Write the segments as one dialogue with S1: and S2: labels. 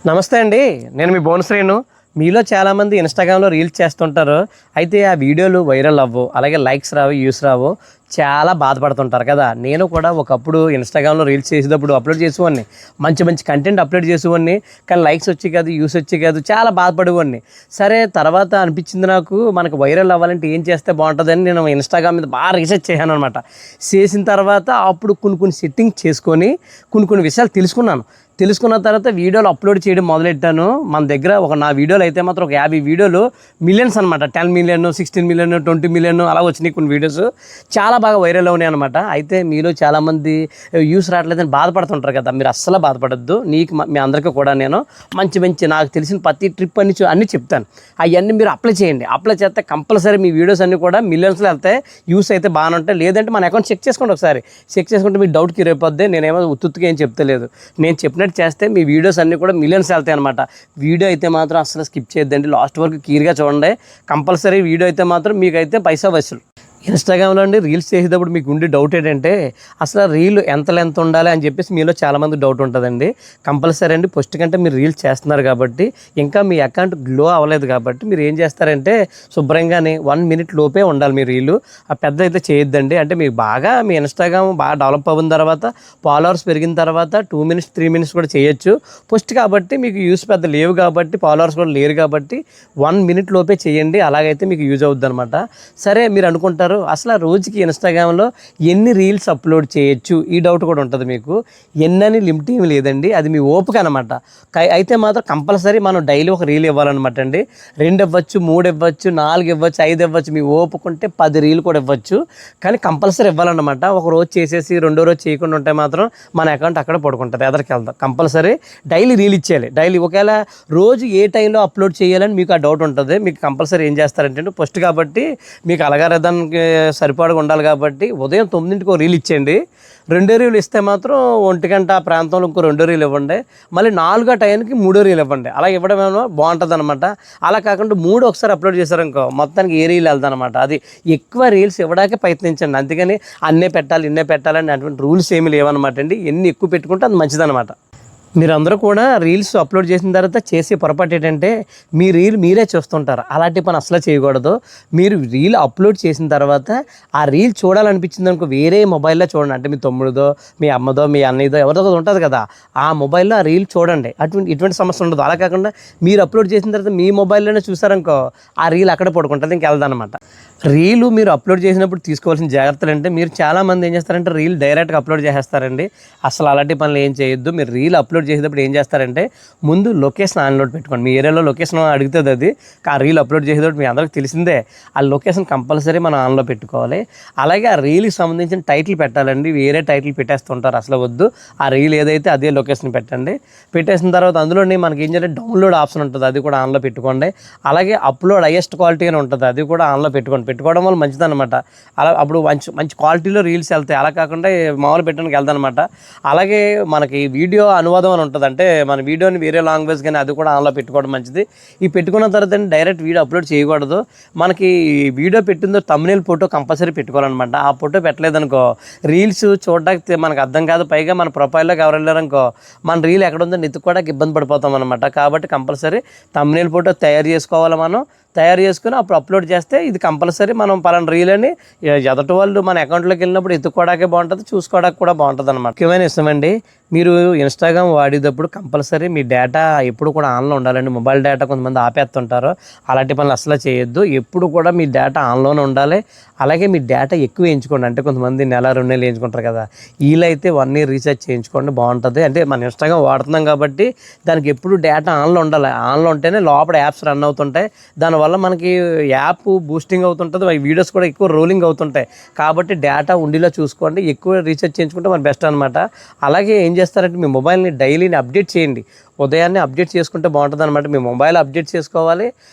S1: నమస్తే అండి. నేను మీ బోనశ్రీను. మీలో చాలామంది ఇన్స్టాగ్రామ్లో రీల్స్ చేస్తుంటారు. అయితే ఆ వీడియోలు వైరల్ అవ్వవు, అలాగే లైక్స్ రావు, వ్యూస్ రావు, చాలా బాధపడుతుంటారు కదా. నేను కూడా ఒకప్పుడు ఇన్స్టాగ్రామ్లో రీల్స్ చేసేటప్పుడు అప్లోడ్ చేసేవాడిని, మంచి మంచి కంటెంట్ అప్లోడ్ చేసేవాడిని. కానీ లైక్స్ వచ్చి కాదు, వ్యూస్ వచ్చి కాదు, చాలా బాధపడేవాడిని. సరే, తర్వాత అనిపించింది నాకు మనకు వైరల్ అవ్వాలంటే ఏం చేస్తే బాగుంటుందని నేను ఇన్స్టాగ్రామ్ మీద బాగా రీసెర్చ్ చేశాను అనమాట. చేసిన తర్వాత అప్పుడు కొన్ని సెట్టింగ్స్ చేసుకొని కొన్ని విషయాలు తెలుసుకున్న తర్వాత వీడియోలు అప్లోడ్ చేయడం మొదలెట్టాను. మన దగ్గర నా వీడియోలు అయితే మాత్రం ఒక 50 వీడియోలు మిలియన్స్ అనమాట. 10 మిలియన్, 16 మిలియన్, 20 మిలియన్ అలా వచ్చినాయి కొన్ని వీడియోస్. చాలా బాగా వైరల్ అవునాయి అనమాట. అయితే మీలో చాలామంది వ్యూస్ రావట్లేదని బాధపడుతుంటారు కదా. మీరు అస్సలు బాధపడద్దు. మీ అందరికీ కూడా నేను మంచి నాకు తెలిసిన ప్రతి ట్రిప్ అన్నీ చెప్తాను. అవన్నీ మీరు అప్లై చేయండి. అప్లై చేస్తే కంపల్సరీ మీ వీడియోస్ అన్నీ కూడా మిలియన్స్లో వెళ్తాయి. వ్యూస్ అయితే బాగానే ఉంటాయి. లేదంటే మన అకౌంట్ చెక్ చేసుకోండి ఒకసారి. చెక్ చేసుకుంటే మీ డౌట్కి రేపొద్దే నేనేమో ఉత్తుగా ఏం చెప్తలేదు. నేను చెప్పినట్టు చేస్తే మీ వీడియోస్ అన్నీ కూడా మిలియన్స్ వెళ్తాయి అనమాట. వీడియో అయితే మాత్రం అసలు స్కిప్ చేయొద్దండి. లాస్ట్ వరకు క్లియర్గా చూడండి. కంపల్సరీ వీడియో అయితే మాత్రం మీకైతే పైసా వసూలు. ఇన్స్టాగ్రామ్లో అండి రీల్స్ చేసేటప్పుడు మీకు ఉండే డౌట్ ఏంటంటే అసలు రీల్ ఎంత లెంత్ ఉండాలి అని చెప్పేసి మీలో చాలామంది డౌట్ ఉంటుందండి. కంపల్సరీ అండి, ఫస్ట్ కంటే మీరు రీల్స్ చేస్తున్నారు కాబట్టి, ఇంకా మీ అకౌంట్ గ్లో అవ్వలేదు కాబట్టి మీరు ఏం చేస్తారంటే శుభ్రంగానే 1 మినిట్ లోపే ఉండాలి మీ రీలు. ఆ పెద్ద అయితే చేయొద్దండి. అంటే మీకు మీ ఇన్స్టాగ్రామ్ బాగా డెవలప్ అయిన తర్వాత, ఫాలోవర్స్ పెరిగిన తర్వాత 2 మినిట్స్ 3 మినిట్స్ కూడా చేయొచ్చు. ఫస్ట్ కాబట్టి మీకు యూస్ పెద్ద లేవు కాబట్టి, ఫాలోవర్స్ కూడా లేరు కాబట్టి 1 మినిట్ లోపే చేయండి. అలాగైతే మీకు యూజ్ అవుద్ది అనమాట. సరే, మీరు అనుకుంటారు అసలు రోజుకి ఇన్స్టాగ్రామ్లో ఎన్ని రీల్స్ అప్లోడ్ చేయొచ్చు, ఈ డౌట్ కూడా ఉంటుంది మీకు. ఎన్నని లిమిట్ ఏమి లేదండి, అది మీ ఓపిక అనమాట. అయితే మాత్రం కంపల్సరీ మనం డైలీ ఒక రీల్ ఇవ్వాలన్నమాట అండి. 2 ఇవ్వచ్చు, 3 ఇవ్వచ్చు, 4 ఇవ్వచ్చు, 5 ఇవ్వచ్చు. మీ ఓపుకుంటే 10 రీల్ కూడా ఇవ్వచ్చు. కానీ కంపల్సరీ ఇవ్వాలన్నమాట. ఒక రోజు చేసేసి రెండో రోజు చేయకుండా ఉంటే మాత్రం మన అకౌంట్ అక్కడ పడుకుంటుంది, ఎదరికి వెళ్తాం. కంపల్సరీ డైలీ రీల్ ఇచ్చేయాలి. డైలీ ఒకవేళ రోజు ఏ టైంలో అప్లోడ్ చేయాలని మీకు ఆ డౌట్ ఉంటుంది. మీకు కంపల్సరీ ఏం చేస్తారంటే ఫస్ట్ కాబట్టి మీకు అలగారదానికి సరిపడగా ఉండాలి కాబట్టి ఉదయం 9ంటికి రీల్ ఇచ్చేయండి. 2 రీలు ఇస్తే మాత్రం 1 గంట ప్రాంతంలో ఇంకో 2 రీలు ఇవ్వండి. మళ్ళీ 4 టైంకి 3 రీలు ఇవ్వండి. అలా ఇవ్వడం ఏమో బాగుంటుంది అనమాట. అలా కాకుండా 3 ఒకసారి అప్లోడ్ చేశారనుకో మొత్తానికి ఏ రీల్ వెళ్తాను అనమాట. అది ఎక్కువ రీల్స్ ఇవ్వడానికే ప్రయత్నించండి. అందుకని అన్నే పెట్టాలని అటువంటి రూల్స్ ఏమి లేవన్నమాట అండి. ఎన్ని ఎక్కువ పెట్టుకుంటే అది మంచిదన్నమాట. మీరందరూ కూడా రీల్స్ అప్లోడ్ చేసిన తర్వాత చేసే పొరపాటు ఏంటంటే మీ రీల్ మీరే చూస్తుంటారు. అలాంటి పని అసలు చేయకూడదు. మీరు రీల్ అప్లోడ్ చేసిన తర్వాత ఆ రీల్ చూడాలనిపించింది అనుకో వేరే మొబైల్లో చూడండి. అంటే మీ తమ్ముడిదో, మీ అమ్మదో, మీ అన్నయ్యదో ఎవరిదో ఉంటుంది కదా, ఆ మొబైల్లో ఆ రీల్ చూడండి. ఇటువంటి సమస్య ఉండదు. అలా కాకుండా మీరు అప్లోడ్ చేసిన తర్వాత మీ మొబైల్లోనే చూసారనుకో ఆ రీల్ అక్కడ పడుకుంటుంది, ఇంకెళ్దనమాట. రీలు మీరు అప్లోడ్ చేసినప్పుడు తీసుకోవాల్సిన జాగ్రత్తలు అంటే, మీరు చాలామంది ఏం చేస్తారంటే రీల్ డైరెక్ట్గా అప్లోడ్ చేసేస్తారండి. అసలు అలాంటి పనులు ఏం చేయొద్దు. మీరు రీల్ అప్లోడ్ చేసేటప్పుడు ఏం చేస్తారంటే ముందు లొకేషన్ ఆన్లోడ్ పెట్టుకోండి. మీ ఏరియాలో లొకేషన్ అడుగుతుంది అది. ఆ రీల్ అప్లోడ్ చేసేటప్పుడు మీ అందరికి తెలిసిందే. ఆ లొకేషన్ కంపల్సరీ మనం ఆన్లో పెట్టుకోవాలి. అలాగే ఆ రీల్కి సంబంధించిన టైటిల్ పెట్టాలండి. వేరే టైటిల్ పెట్టేస్తుంటారు, అసలు వద్దు. ఆ రీల్ ఏదైతే అదే లొకేషన్ పెట్టండి. పెట్టేసిన తర్వాత అందులోనే మనకి ఏం చేయాలి, డౌన్లోడ్ ఆప్షన్ ఉంటుంది, అది కూడా ఆన్లో పెట్టుకోండి. అలాగే అప్లోడ్ హైయెస్ట్ క్వాలిటీ అని ఉంటుంది, అది కూడా ఆన్లో పెట్టుకోవడం వల్ల మంచిదన్నమాట. అలా అప్పుడు మంచి క్వాలిటీలో రీల్స్ వెళ్తాయి. అలా కాకుండా మామూలు పెట్టడానికి వెళ్తానమాట. అలాగే మనకి వీడియో అనువాదం అని ఉంటుంది. అంటే మన వీడియోని వేరే లాంగ్వేజ్ కానీ అది కూడా ఆన్లో పెట్టుకోవడం మంచిది. ఈ పెట్టుకున్న తర్వాత డైరెక్ట్ వీడియో అప్లోడ్ చేయకూడదు. మనకి వీడియో పెట్టిందో తమ్బ్నెయిల్ ఫోటో కంపల్సరీ పెట్టుకోవాలన్నమాట. ఆ ఫోటో పెట్టలేదనుకో రీల్స్ చూడడానికి మనకు అర్థం కాదు. పైగా మన ప్రొఫైల్లోకి ఎవరు వెళ్ళారనుకో మన రీల్ ఎక్కడ ఉందో నెత్తుకోవడానికి ఇబ్బంది పడిపోతాం అనమాట. కాబట్టి కంపల్సరీ తమ్బ్నెయిల్ ఫోటో తయారు చేసుకోవాలి. మనం తయారు చేసుకుని అప్పుడు అప్లోడ్ చేస్తే ఇది కంపల్సరీ మనం పలానా రీల్ అని ఎదటి వాళ్ళు మన అకౌంట్లోకి వెళ్ళినప్పుడు ఎత్తుకోవడానికే బాగుంటుంది, చూసుకోవడానికి కూడా బాగుంటుంది అనమాట. ముఖ్యమైన విషయం అండి, మీరు ఇన్స్టాగ్రామ్ వాడేటప్పుడు కంపల్సరీ మీ డేటా ఎప్పుడు కూడా ఆన్లో ఉండాలండి. మొబైల్ డేటా కొంతమంది ఆపేస్తుంటారు, అలాంటి పనులు అసలు చేయొద్దు. ఎప్పుడు కూడా మీ డేటా ఆన్లోనే ఉండాలి. అలాగే మీ డేటా ఎక్కువ వేయించుకోండి. అంటే కొంతమంది నెల 2 నెలలు వేయించుకుంటారు కదా, వీలైతే 1 ఇయర్ రీఛార్జ్ చేయించుకోండి, బాగుంటుంది. అంటే మన ఇన్స్టాగ్రామ్ వాడుతున్నాం కాబట్టి దానికి ఎప్పుడు డేటా ఆన్లో ఉండాలి. ఆన్లో ఉంటేనే లోపల యాప్స్ రన్ అవుతుంటాయి. దానివల్ల మనకి యాప్ బూస్టింగ్ అవుతుంటుంది, వీడియోస్ కూడా ఎక్కువ రోలింగ్ అవుతుంటాయి. కాబట్టి డేటా ఉండిలో చూసుకోండి, ఎక్కువ రీఛార్జ్ చేయించుకుంటే మన బెస్ట్ అనమాట. అలాగే ఏం చేస్తారంటే మీ మొబైల్ని డైలీని అప్డేట్ చేయండి. ఉదయాన్నే అప్డేట్ చేసుకుంటే బాగుంటుంది అనమాట. మీ మొబైల్ అప్డేట్ చేసుకోవాలి.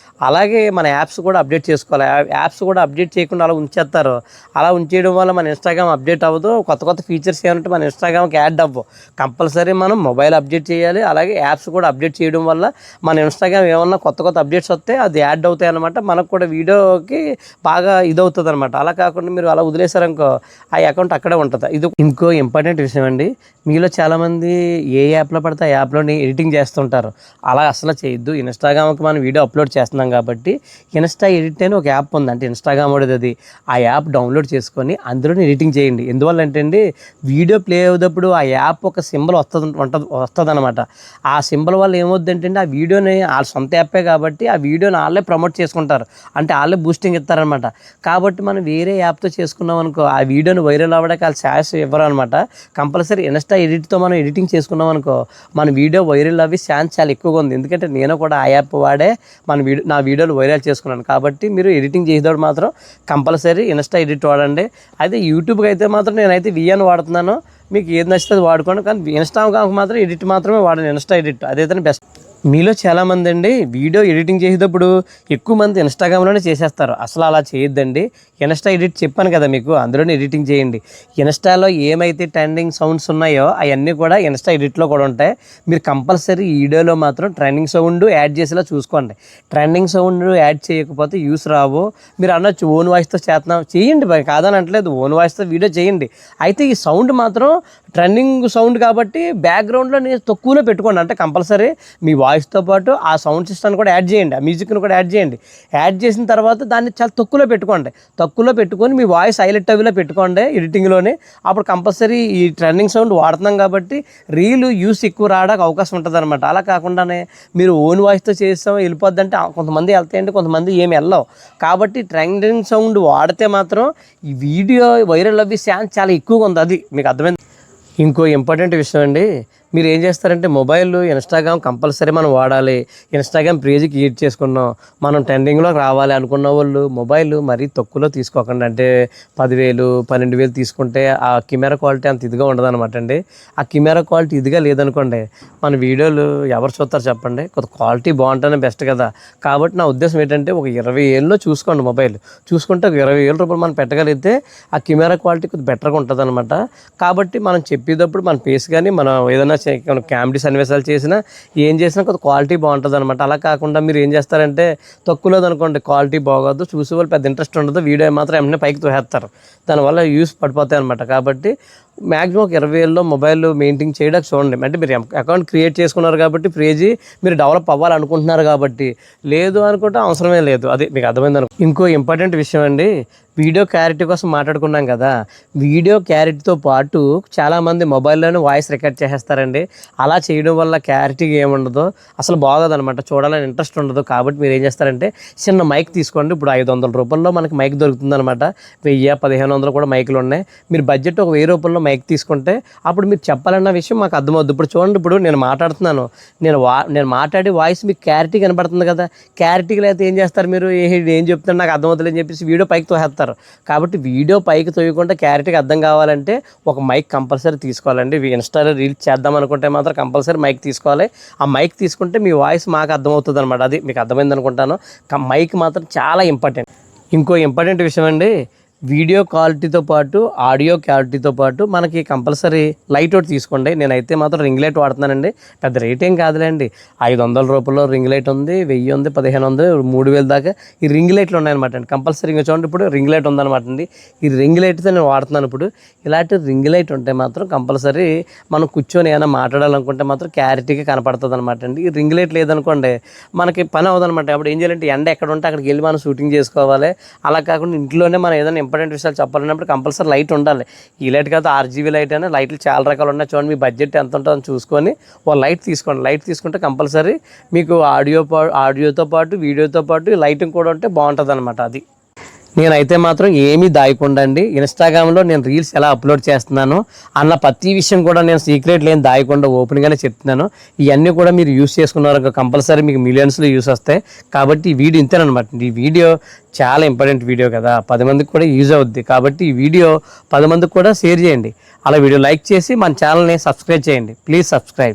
S1: అలాగే మన యాప్స్ కూడా అప్డేట్ చేసుకోవాలి. యాప్స్ కూడా అప్డేట్ చేయకుండా అలా ఉంచేస్తారు. అలా ఉంచేయడం వల్ల మన ఇన్స్టాగ్రామ్ అప్డేట్ అవ్వదు. కొత్త ఫీచర్స్ ఏమంటే మన ఇన్స్టాగ్రామ్కి యాడ్ అవ్వవు. కంపల్సరీ మనం మొబైల్ అప్డేట్ చేయాలి. అలాగే యాప్స్ కూడా అప్డేట్ చేయడం వల్ల మన ఇన్స్టాగ్రామ్ ఏమన్నా కొత్త అప్డేట్స్ వస్తే అది యాడ్ అవుతాయి అనమాట. మనకు కూడా వీడియోకి బాగా ఇదవుతుంది అనమాట. అలా కాకుండా మీరు అలా వదిలేసారనుకో ఆ అకౌంట్ అక్కడే ఉంటుంది. ఇది ఇంకో ఇంపార్టెంట్ విషయం అండి. మీలో చాలామంది ఏ యాప్లో పడితే ఆ యాప్లోని ఎడిటింగ్ చేస్తుంటారు. అలా అసలు చేయొద్దు. ఇన్స్టాగ్రామ్కి మనం వీడియో అప్లోడ్ చేస్తున్నాం కాబట్టి ఇన్స్టా ఎడిట్ అని ఒక యాప్ ఉంది, అంటే ఇన్స్టాగ్రామ్ వాడిది అది. ఆ యాప్ డౌన్లోడ్ చేసుకొని అందులోనే ఎడిటింగ్ చేయండి. ఎందువల్ల అంటే అండి, వీడియో ప్లే అయ్యేటప్పుడు ఆ యాప్ ఒక సింబల్ వస్తుంది అనమాట. ఆ సింబల్ వల్ల ఏమవుద్దంటే ఆ వీడియోని వాళ్ళ సొంత యాపే కాబట్టి ఆ వీడియోని వాళ్ళే ప్రమోట్ చేసుకుంటారు, అంటే వాళ్ళే బూస్టింగ్ ఇస్తారనమాట. కాబట్టి మనం వేరే యాప్తో చేసుకున్నాం అనుకో, ఆ వీడియోని వైరల్ అవ్వడానికి వాళ్ళు ఛాన్స్ ఇవ్వరు అనమాట. కంపల్సరీ ఇన్స్టా ఎడిట్తో మనం ఎడిటింగ్ చేసుకున్నాం అనుకో, మన వీడియో వైరల్ అవ్వి ఛాన్స్ చాలా ఎక్కువగా ఉంది. ఎందుకంటే నేను కూడా ఆ యాప్ వాడే నా వీడియోలు వైరల్ చేసుకున్నాను. కాబట్టి మీరు ఎడిటింగ్ చేసేటప్పుడు మాత్రం కంపల్సరీ ఇన్స్టా ఎడిట్ వాడండి. అయితే యూట్యూబ్కి అయితే మాత్రం నేనైతే విఎన్ వాడుతున్నాను. మీకు ఏది నచ్చితే అది వాడుకోండి, కానీ ఇన్స్టాగ్రామ్కి మాత్రం ఎడిట్ మాత్రమే వాడండి, ఇన్స్టా ఎడిట్ అదైతే బెస్ట్. మీలో చాలామంది అండి వీడియో ఎడిటింగ్ చేసేటప్పుడు ఎక్కువ మంది ఇన్స్టాగ్రామ్లోనే చేసేస్తారు. అసలు అలా చేయొద్దండి. ఇన్స్టా ఎడిట్ చెప్పాను కదా మీకు, అందులోనే ఎడిటింగ్ చేయండి. ఇన్స్టాలో ఏమైతే ట్రెండింగ్ సౌండ్స్ ఉన్నాయో అవన్నీ కూడా ఇన్స్టా ఎడిట్లో కూడా ఉంటాయి. మీరు కంపల్సరీ ఈ వీడియోలో మాత్రం ట్రెండింగ్ సౌండ్ యాడ్ చేసేలా చూసుకోండి. ట్రెండింగ్ సౌండ్ యాడ్ చేయకపోతే యూస్ రావు. మీరు అనొచ్చు ఓన్ వాయిస్తో చేస్తున్నాం, చేయండి, కాదని అంటలేదు, ఓన్ వాయిస్తో వీడియో చేయండి. అయితే ఈ సౌండ్ మాత్రం ట్రెండింగ్ సౌండ్ కాబట్టి బ్యాక్గ్రౌండ్లో నేను తక్కువలో పెట్టుకోండి. అంటే కంపల్సరీ మీ వాయిస్తో పాటు ఆ సౌండ్ సిస్టమ్ని కూడా యాడ్ చేయండి, ఆ మ్యూజిక్ని కూడా యాడ్ చేయండి. యాడ్ చేసిన తర్వాత దాన్ని చాలా తక్కువలో పెట్టుకోండి. తక్కువలో పెట్టుకొని మీ వాయిస్ హైలైట్ అవిలో పెట్టుకోండి ఎడిటింగ్లోనే. అప్పుడు కంపల్సరీ ఈ ట్రెండింగ్ సౌండ్ వాడుతున్నాం కాబట్టి రీల్ యూస్ ఎక్కువ రావడానికి అవకాశం ఉంటుంది అనమాట. అలా కాకుండానే మీరు ఓన్ వాయిస్తో చేస్తాం వెళ్ళిపోద్దంటే కొంతమంది వెళ్తాయండి, కొంతమంది ఏమి వెళ్ళవు. కాబట్టి ట్రెండింగ్ సౌండ్ వాడితే మాత్రం ఈ వీడియో వైరల్ అవ్వి ఛాన్స్ చాలా ఎక్కువగా ఉంది. అది మీకు అర్థమైంది. ఇంకో ఇంపార్టెంట్ విషయం అండి, మీరు ఏం చేస్తారంటే మొబైల్ ఇన్స్టాగ్రామ్ కంపల్సరీ మనం వాడాలి. ఇన్స్టాగ్రామ్ పేజీ క్రియేట్ చేసుకున్నాం, మనం ట్రెండింగ్లో రావాలి అనుకున్న వాళ్ళు మొబైల్ మరీ తక్కువలో తీసుకోకండి. అంటే 10,000 12,000 తీసుకుంటే ఆ కెమెరా క్వాలిటీ అంత ఇదిగా ఉండదు అనమాట అండి. ఆ కెమెరా క్వాలిటీ ఇదిగా లేదనుకోండి, మన వీడియోలు ఎవరు చూస్తారు చెప్పండి. కొంత క్వాలిటీ బాగుంటేనే బెస్ట్ కదా. కాబట్టి నా ఉద్దేశం ఏంటంటే ఒక 20,000లో చూసుకోండి. మొబైల్ చూసుకుంటే ఒక 20,000 రూపాయలు మనం పెట్టగలిగితే ఆ కెమెరా క్వాలిటీ కొద్దిగా బెటర్గా ఉంటుంది అనమాట. కాబట్టి మనం చెప్పేటప్పుడు మన ఫేస్ కానీ మనం ఏదైనా కామెడీ సన్నివేశాలు చేసినా ఏం చేసినా కొంత క్వాలిటీ బాగుంటుంది అనమాట. అలా కాకుండా మీరు ఏం చేస్తారంటే తక్కువలేదు అనుకోండి, క్వాలిటీ బాగోదు, చూసే వాళ్ళు పెద్ద ఇంట్రెస్ట్ ఉండదు, వీడియో మాత్రం వెంటనే పైకి తోసేస్తారు, దానివల్ల యూస్ పడిపోతాయి అనమాట. కాబట్టి మ్యాక్సిమం ఒక 20,000లో మొబైల్ మెయింటైన్ చేయడానికి చూడండి. అంటే మీరు అకౌంట్ క్రియేట్ చేసుకున్నారు కాబట్టి పేజీ మీరు డెవలప్ అవ్వాలనుకుంటున్నారు కాబట్టి, లేదు అనుకుంటే అవసరమే లేదు. అది మీకు అర్థమైంది అనుకో. ఇంకో ఇంపార్టెంట్ విషయం అండి, వీడియో క్లారిటీ కోసం మాట్లాడుకున్నాం కదా, వీడియో క్లారిటీతో పాటు చాలామంది మొబైల్లోనే వాయిస్ రికార్డ్ చేసేస్తారండి. అలా చేయడం వల్ల క్లారిటీగా ఏముండదు, అసలు బాగోదనమాట, చూడాలని ఇంట్రెస్ట్ ఉండదు. కాబట్టి మీరు ఏం చేస్తారంటే చిన్న మైక్ తీసుకోండి. ఇప్పుడు 500 రూపాయల్లో మనకి మైక్ దొరుకుతుందనమాట. 1000-1500 కూడా మైకులు ఉన్నాయి. మీరు బడ్జెట్ ఒక 1000 రూపాయల్లో మైక్ తీసుకుంటే అప్పుడు మీరు చెప్పాలన్న విషయం మాకు అర్థమవుద్ది. ఇప్పుడు చూడండి, ఇప్పుడు నేను మాట్లాడుతున్నాను, నేను మాట్లాడే వాయిస్ మీకు క్లారిటీ కనబడుతుంది కదా. క్లారిటీగా అయితే ఏం చేస్తారు మీరు, ఏం చెప్తున్నారు నాకు అర్థమవుతుంది అని చెప్పేసి వీడియో పైకి తోసేస్తారు. కాబట్టి వీడియో పైకి తోయకుండా క్లారిటీగా అర్థం కావాలంటే ఒక మైక్ కంపల్సరీ తీసుకోవాలండి. ఇన్స్టాలో రీల్స్ చేద్దాం అనుకుంటే మాత్రం కంపల్సరీ మైక్ తీసుకోవాలి. ఆ మైక్ తీసుకుంటే మీ వాయిస్ మాకు అర్థమవుతుంది అనమాట. అది మీకు అర్థమైంది అనుకుంటాను. మైక్ మాత్రం చాలా ఇంపార్టెంట్. ఇంకో ఇంపార్టెంట్ విషయం అండి, వీడియో క్వాలిటీతో పాటు ఆడియో క్వాలిటీతో పాటు మనకి కంపల్సరీ లైట్ ఒకటి తీసుకోండి. నేనైతే మాత్రం రింగ్ లైట్ వాడుతున్నానండి. పెద్ద రేట్ ఏం కాదులేండి, 500 రూపాయలు రింగ్ లైట్ ఉంది, 1000 ఉంది, 1500, 3000 దాకా ఈ రింగ్ లైట్లు ఉన్నాయన్నమాట అండి. కంపల్సరీ ఇంకా చూడండి, ఇప్పుడు రింగ్ లైట్ ఉందన్నమాట అండి. ఈ రింగ్ లైట్తో నేను వాడుతున్నాను. ఇప్పుడు ఇలాంటి రింగ్ లైట్ ఉంటే మాత్రం కంపల్సరీ మనం కూర్చొని ఏమైనా మాట్లాడాలనుకుంటే మాత్రం క్లారిటీగా కనపడుతుంది అనమాట అండి. ఈ రింగ్ లైట్ లేదనుకోండి మనకి పని అవ్వదనమాట. అప్పుడు ఏం చేయాలంటే ఎండ ఎక్కడ ఉంటే అక్కడికి వెళ్ళి మనం షూటింగ్ చేసుకోవాలి. అలా కాకుండా ఇంట్లోనే మనం ఏదైనా ఇంపార్టెంట్ విషయాలు చెప్పాలన్నప్పుడు కంపల్సరీ లైట్ ఉండాలి. ఈ లైట్ కాదు, RGB లైట్ అయినా, లైట్లు చాలా రకాలు ఉన్నాయి. చూడండి మీ బడ్జెట్ ఎంత ఉంటుందని చూసుకొని ఒక లైట్ తీసుకోండి. లైట్ తీసుకుంటే కంపల్సరీ మీకు ఆడియోతో పాటు వీడియోతో పాటు లైటింగ్ కూడా ఉంటే బాగుంటుంది అనమాట. అది నేనైతే మాత్రం ఏమీ దాయకుండా అండి ఇన్స్టాగ్రామ్లో నేను రీల్స్ ఎలా అప్లోడ్ చేస్తున్నాను అన్న ప్రతి విషయం కూడా నేను సీక్రెట్ లేని దాయకుండా ఓపెన్గానే చెప్తున్నాను. ఇవన్నీ కూడా మీరు యూస్ చేసుకున్నారు కంపల్సరీ మీకు మిలియన్స్లో యూస్ వస్తాయి. కాబట్టి ఈ వీడియో ఇంతేనమాట. ఈ వీడియో చాలా ఇంపార్టెంట్ వీడియో కదా, 10 మందికి కూడా యూజ్ అవుద్ది. కాబట్టి ఈ వీడియో 10 మందికి కూడా షేర్ చేయండి. అలా వీడియో లైక్ చేసి మన ఛానల్ని సబ్స్క్రైబ్ చేయండి. Please subscribe.